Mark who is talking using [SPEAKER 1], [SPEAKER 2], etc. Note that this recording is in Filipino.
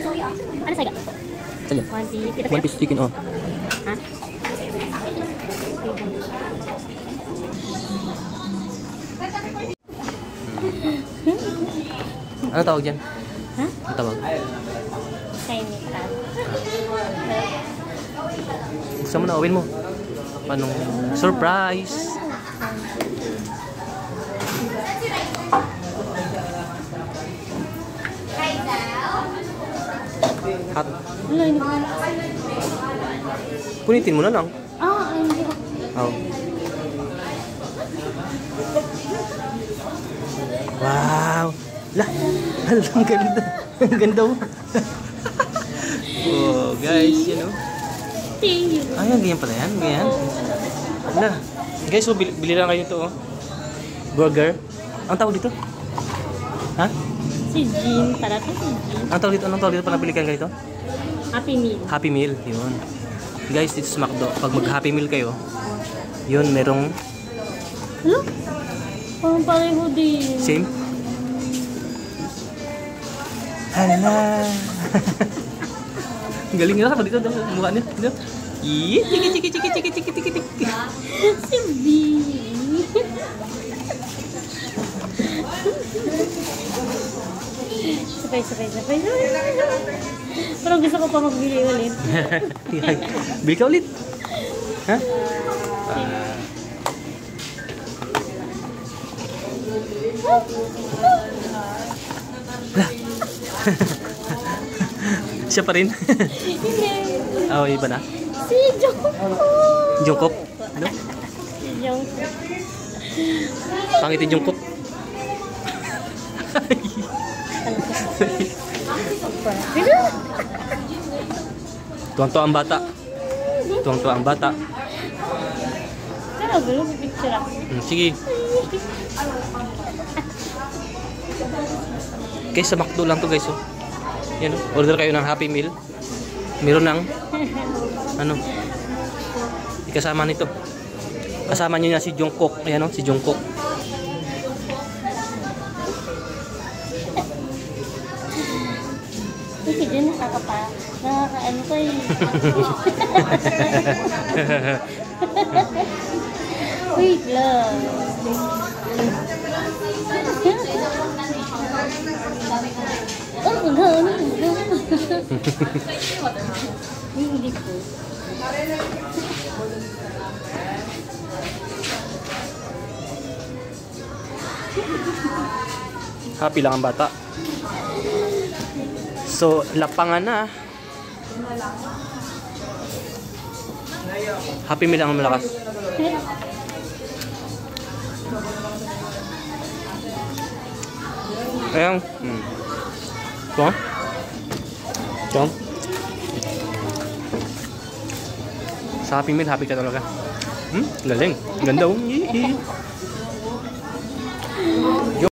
[SPEAKER 1] Ano saga?
[SPEAKER 2] Saan yan? One piece chicken, oh.
[SPEAKER 1] Ha?
[SPEAKER 2] Ano tawag dyan?
[SPEAKER 1] Ha?
[SPEAKER 2] Ano tawag?
[SPEAKER 1] Chinese crab.
[SPEAKER 2] Gusto mo na, awin mo. Anong surprise? Hot.
[SPEAKER 1] Wala, hindi ko.
[SPEAKER 2] Punitin mo na lang.
[SPEAKER 1] Hindi ko.
[SPEAKER 2] Oh. Wow! La! Ang ganda. Ang ganda mo. Oh, guys, you know.
[SPEAKER 1] Thank you.
[SPEAKER 2] Ay, ganyan pala yan. Ganyan. La. Guys, so, bili lang kayo ito, oh. Burger. Ang tawag dito? Ha?
[SPEAKER 1] Si Jean. Para to si Jean.
[SPEAKER 2] Ang tawag dito? Anong tawag dito pag nabilikan kayo ito?
[SPEAKER 1] Happy Meal.
[SPEAKER 2] Happy Meal. Yun. Guys, dito sa McDo. Pag mag-Happy Meal kayo, yun, merong
[SPEAKER 1] Ano? Parang pareho din.
[SPEAKER 2] same. Hala. Galing nga pa dito. Mukha niya. Dito. Chiki.
[SPEAKER 1] Si B. Sabay. Parang gusto ko pa magbili ulit.
[SPEAKER 2] Bili ka ulit. Ha? Siya pa rin.
[SPEAKER 1] Hindi.
[SPEAKER 2] Oh, iba na.
[SPEAKER 1] Si Jungkook.
[SPEAKER 2] Jungkook. Ano?
[SPEAKER 1] Si Jungkook.
[SPEAKER 2] Pangit yung Jungkook. Tuwang-tuwa ang bata. Tuwang-tuwa ang bata.
[SPEAKER 1] Pero gulo, picture ako.
[SPEAKER 2] Sige. Guys, sa McDo lang to guys. Oh. Yan, oh. Order kayo ng Happy Meal. Meron ng ano? Ikasama nito. Kasama nyo na si Jungkook. Ayan, oh, si Jungkook.
[SPEAKER 1] Kasi dyan nakakaano ko eh. Wait lang. Hindi ko.
[SPEAKER 2] Happy lang ang bata. So, lapangan na. Happy Meal lang ang malakas. Ayan. Ito. Sa Happy Meal, happy ka talaga. Galing. Ganda.